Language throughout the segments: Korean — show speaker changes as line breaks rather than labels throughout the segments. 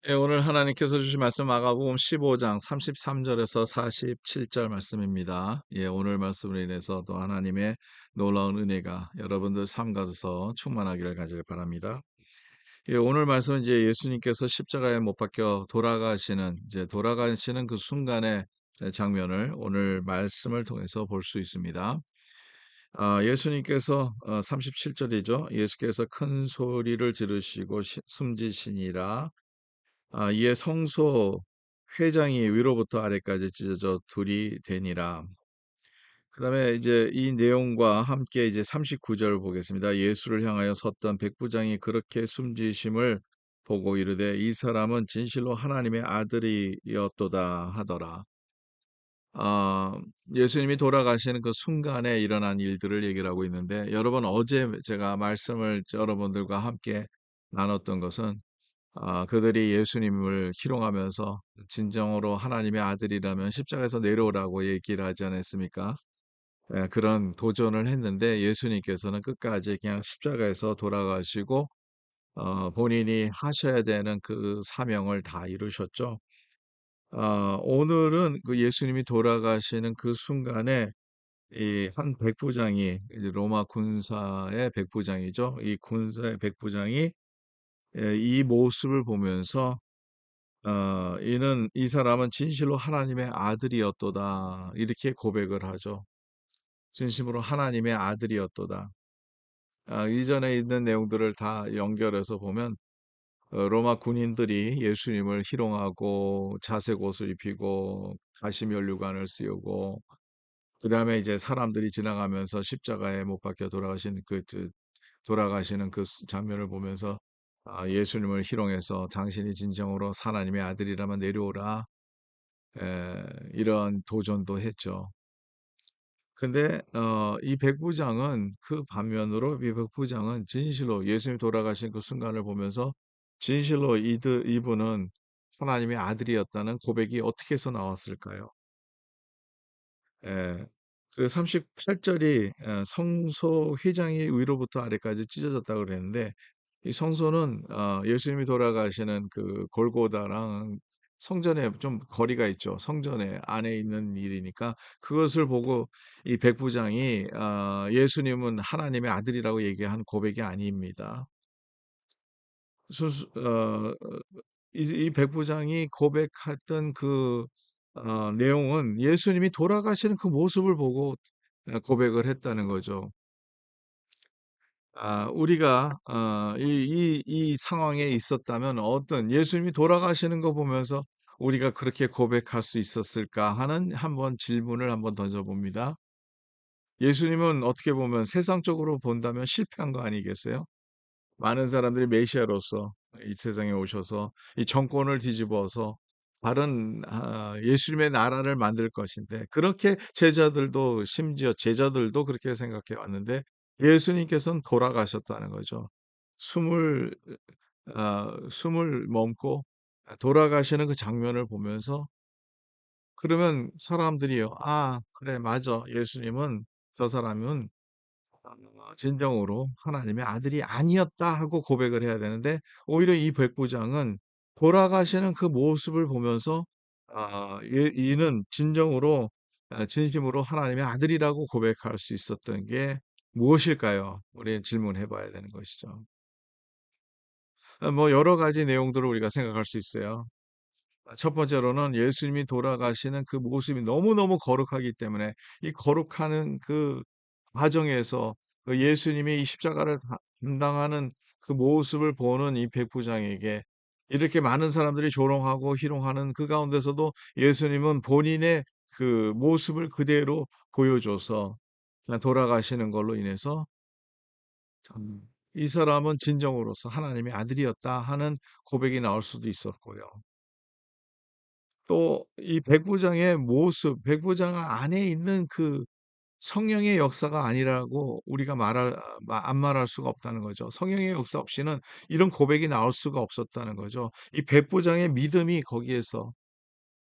예, 오늘 하나님께서 주신 말씀 마가복음 15장 33절에서 47절 말씀입니다. 예, 오늘 말씀으로 인해서 또 하나님의 놀라운 은혜가 여러분들 삶 가져서 충만하기를 가지를 바랍니다. 예, 오늘 말씀은 이제 예수님께서 십자가에 못 박혀 돌아가시는 그 순간의 장면을 오늘 말씀을 통해서 볼 수 있습니다. 예수님께서 37절이죠. 예수께서 큰 소리를 지르시고 숨지시니라. 이에 성소 회장이 위로부터 아래까지 찢어져 둘이 되니라. 그다음에 이제 이 내용과 함께 이제 39절 보겠습니다. 예수를 향하여 섰던 백부장이 그렇게 숨지심을 보고 이르되 이 사람은 진실로 하나님의 아들이었도다 하더라. 아, 예수님이 돌아가시는 그 순간에 일어난 일들을 얘기를 하고 있는데, 여러분 어제 제가 말씀을 여러분들과 함께 나눴던 것은 그들이 예수님을 희롱하면서 진정으로 하나님의 아들이라면 십자가에서 내려오라고 얘기를 하지 않았습니까? 예, 그런 도전을 했는데 예수님께서는 끝까지 그냥 십자가에서 돌아가시고 본인이 하셔야 되는 그 사명을 다 이루셨죠. 오늘은 그 예수님이 돌아가시는 그 순간에 이 한 백부장이 이제 로마 군사의 백부장이죠. 이 군사의 백부장이 이 모습을 보면서 이는 이 사람은 진실로 하나님의 아들이었도다. 이렇게 고백을 하죠. 진심으로 하나님의 아들이었도다. 이전에 있는 내용들을 다 연결해서 보면 로마 군인들이 예수님을 희롱하고 자색 옷을 입히고 가시면류관을 씌우고 그다음에 이제 사람들이 지나가면서 십자가에 못 박혀 돌아가시는 그 장면을 보면서 예수님을 희롱해서 당신이 진정으로 하나님의 아들이라면 내려오라. 이런 도전도 했죠. 근데 이 백부장은 그 반면으로 이 백부장은 진실로 예수님이 돌아가신 그 순간을 보면서 진실로 이분은 하나님의 아들이었다는 고백이 어떻게 해서 나왔을까요? 예. 그 38절이 성소 휘장이 위로부터 아래까지 찢어졌다고 그랬는데 이 성소는 예수님이 돌아가시는 그 골고다랑 성전에 좀 거리가 있죠. 성전에 안에 있는 일이니까 그것을 보고 이 백부장이 예수님은 하나님의 아들이라고 얘기한 고백이 아닙니다. 순수 이 백부장이 고백했던 그 내용은 예수님이 돌아가시는 그 모습을 보고 고백을 했다는 거죠. 우리가 이 상황에 있었다면 어떤 예수님이 돌아가시는 거 보면서 우리가 그렇게 고백할 수 있었을까 하는 한번 질문을 한번 던져봅니다. 예수님은 어떻게 보면 세상적으로 본다면 실패한 거 아니겠어요? 많은 사람들이 메시아로서 이 세상에 오셔서 이 정권을 뒤집어서 다른 예수님의 나라를 만들 것인데 그렇게 심지어 제자들도 그렇게 생각해 왔는데 예수님께서는 돌아가셨다는 거죠. 숨을 숨을 멈고 돌아가시는 그 장면을 보면서 그러면 사람들이요. '아 그래 맞아. 예수님은 저 사람은 진정으로 하나님의 아들이 아니었다.' 하고 고백을 해야 되는데 오히려 이 백부장은 돌아가시는 그 모습을 보면서 이는 진정으로 진심으로 하나님의 아들이라고 고백할 수 있었던 게 무엇일까요? 우리는 질문해 봐야 되는 것이죠. 뭐 여러 가지 내용들을 우리가 생각할 수 있어요. 첫 번째로는 예수님이 돌아가시는 그 모습이 너무너무 거룩하기 때문에 이 거룩하는 그 과정에서 그 예수님이 이 십자가를 감당하는 그 모습을 보는 이 백부장에게 이렇게 많은 사람들이 조롱하고 희롱하는 그 가운데서도 예수님은 본인의 그 모습을 그대로 보여줘서 그냥 돌아가시는 걸로 인해서 이 사람은 진정으로서 하나님의 아들이었다 하는 고백이 나올 수도 있었고요. 또 이 백부장의 모습, 백부장 안에 있는 그 성령의 역사가 아니라고 우리가 안 말할 수가 없다는 거죠. 성령의 역사 없이는 이런 고백이 나올 수가 없었다는 거죠. 이 백부장의 믿음이 거기에서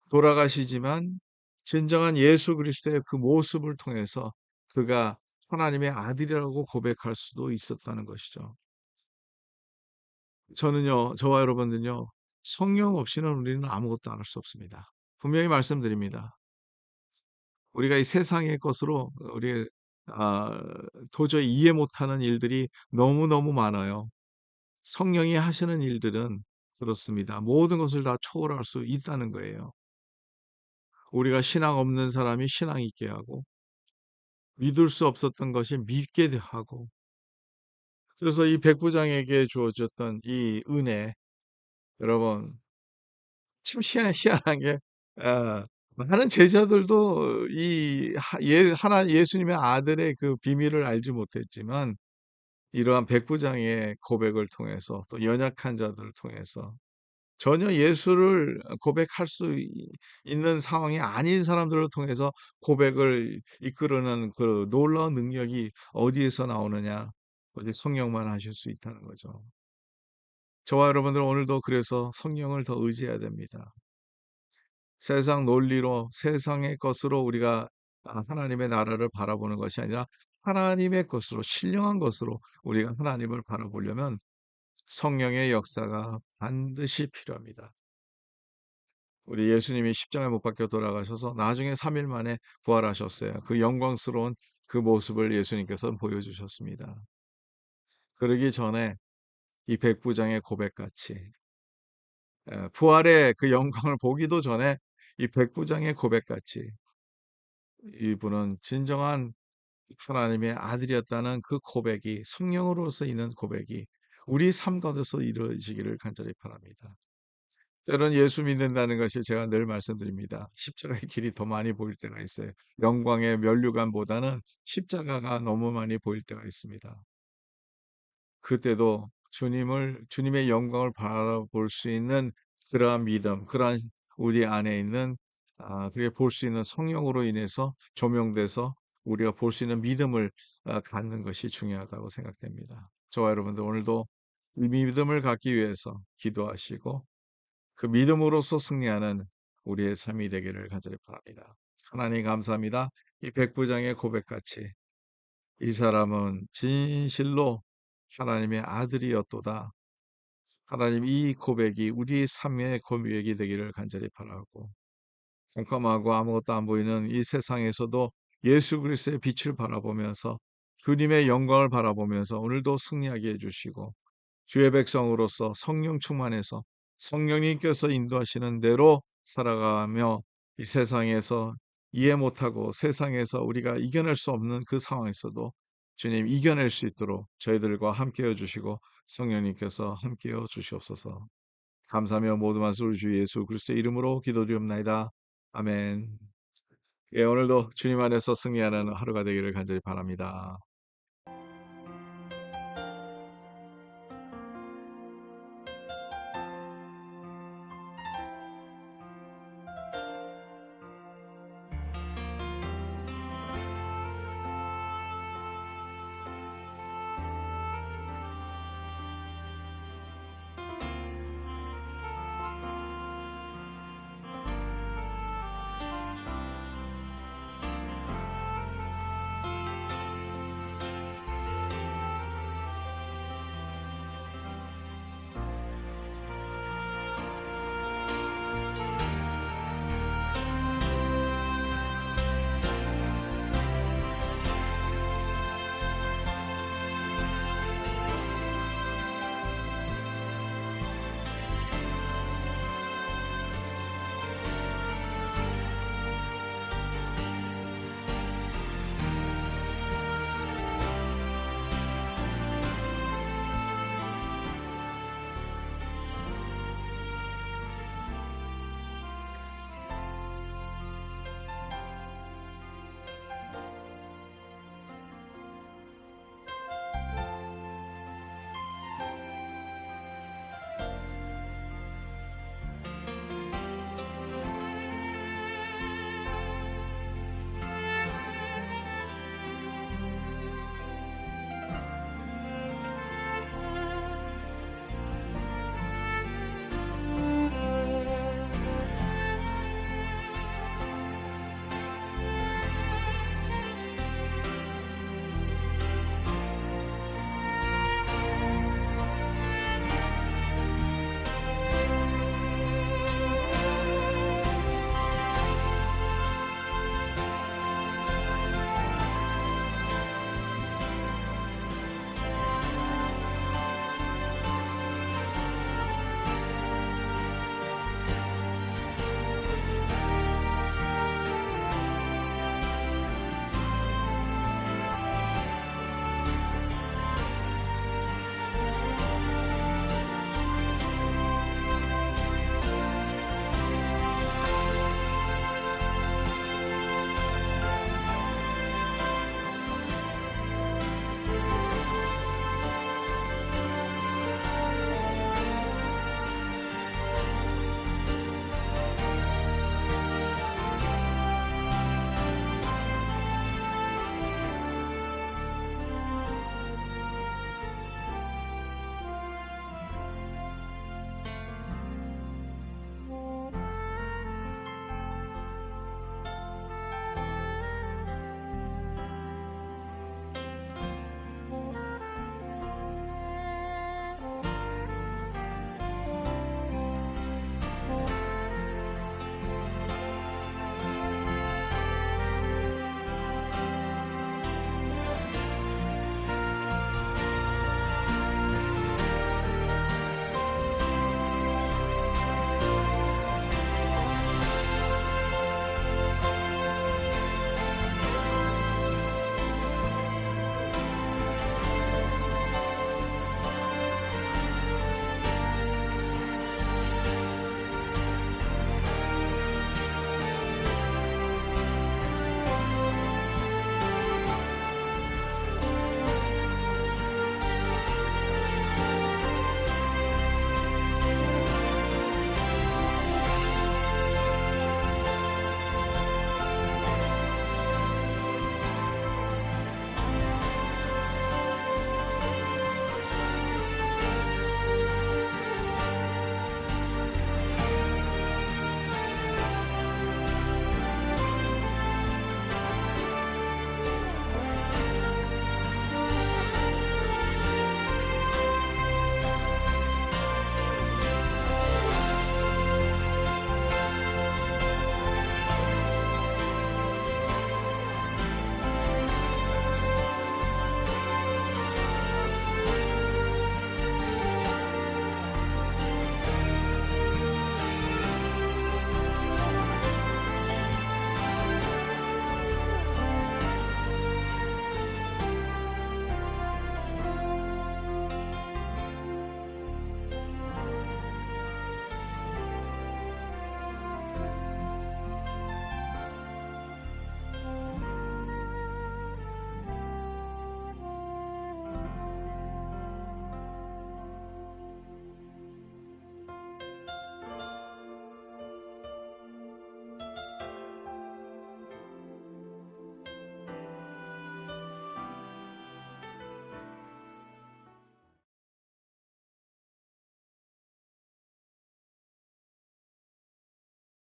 돌아가시지만 진정한 예수 그리스도의 그 모습을 통해서 그가 하나님의 아들이라고 고백할 수도 있었다는 것이죠. 저와 여러분은요. 성령 없이는 우리는 아무것도 할 수 없습니다. 분명히 말씀드립니다. 우리가 이 세상의 것으로 우리 아 도저히 이해 못하는 일들이 너무너무 많아요. 성령이 하시는 일들은 그렇습니다. 모든 것을 다 초월할 수 있다는 거예요. 우리가 신앙 없는 사람이 신앙 있게 하고 믿을 수 없었던 것이 믿게 하고, 그래서 이 백부장에게 주어졌던 이 은혜, 여러분 참 희한한 게 많은 제자들도 이 하나 예수님의 아들의 그 비밀을 알지 못했지만 이러한 백부장의 고백을 통해서 또 연약한 자들을 통해서 전혀 예수를 고백할 수 있는 상황이 아닌 사람들을 통해서 고백을 이끌어내는 그 놀라운 능력이 어디에서 나오느냐? 오직 성령만 하실 수 있다는 거죠. 저와 여러분들 오늘도 그래서 성령을 더 의지해야 됩니다. 세상 논리로 세상의 것으로 우리가 하나님의 나라를 바라보는 것이 아니라 하나님의 것으로 신령한 것으로 우리가 하나님을 바라보려면 성령의 역사가 반드시 필요합니다. 우리 예수님이 십자가에 못 박혀 돌아가셔서 나중에 3일 만에 부활하셨어요. 그 영광스러운 그 모습을 예수님께서 보여주셨습니다. 그러기 전에 이 백부장의 고백같이 부활의 그 영광을 보기도 전에 이 백부장의 고백같이 이분은 진정한 하나님의 아들이었다는 그 고백이, 성령으로서 있는 고백이 우리 삶 가운데서 이루어지기를 간절히 바랍니다. 때론 예수 믿는다는 것이 제가 늘 말씀드립니다. 십자가의 길이 더 많이 보일 때가 있어요. 영광의 면류관보다는 십자가가 너무 많이 보일 때가 있습니다. 그때도 주님의 영광을 바라볼 수 있는 그러한 믿음, 그러한 우리 안에 있는 그게 볼 수 있는 성령으로 인해서 조명돼서 우리가 볼 수 있는 믿음을 갖는 것이 중요하다고 생각됩니다. 저와 여러분들 오늘도 이 믿음을 갖기 위해서 기도하시고 그 믿음으로써 승리하는 우리의 삶이 되기를 간절히 바랍니다. 하나님 감사합니다. 이 백부장의 고백같이 이 사람은 진실로 하나님의 아들이었도다. 하나님 이 고백이 우리 삶의 고백이 되기를 간절히 바라고, 깜깜하고 아무것도 안 보이는 이 세상에서도 예수 그리스도의 빛을 바라보면서 주님의 영광을 바라보면서 오늘도 승리하게 해주시고 주의 백성으로서 성령 충만해서 성령님께서 인도하시는 대로 살아가며 이 세상에서 이해 못하고 세상에서 우리가 이겨낼 수 없는 그 상황에서도 주님 이겨낼 수 있도록 저희들과 함께해 주시고 성령님께서 함께해 주시옵소서. 감사하며 모든 말씀 우리 주 예수 그리스도의 이름으로 기도드리옵나이다. 아멘. 예, 오늘도 주님 안에서 승리하는 하루가 되기를 간절히 바랍니다.